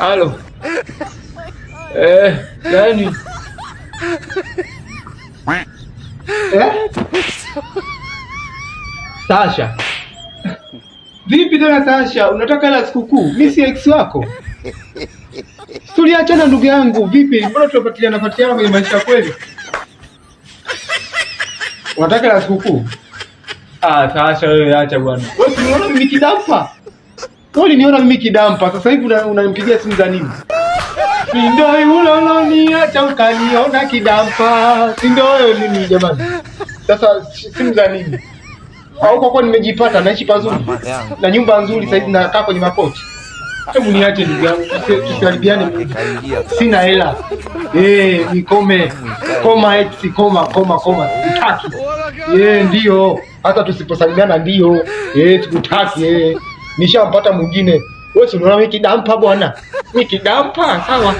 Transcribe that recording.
Halo. Nani? Sasha. Vipi tena Sasha? Unataka la sikukuu? Mimi si ex wako. Tuliachana ndugu yangu. Vipi? Mbona tunafuatiliana kwenye maisha kweli? Unataka la sikukuu? Sasha wewe acha bwana. Wewe unaona mimi kidampa? Wewe niona mimi kidampa. Sasa hivi unanipigia simu za nini? Ndio yule acha ukaniona kidampa. Si ndio wewe nini jamani? Sasa simu za nini? Au kwa nimejipata naishi pazuri na nyumba nzuri sasa hivi nakaa kwenye makochi. Hebu niache ndugu yangu, tusiharibiane. Sina hela. Nikome. Koma ex, koma. Sikutaki. Ndio. Hata tusiposalimiana ndio. Sikutaki. Nishampata mwingine. Wewe si unaona mimi kidampa bwana? Mimi kidampa, sawa.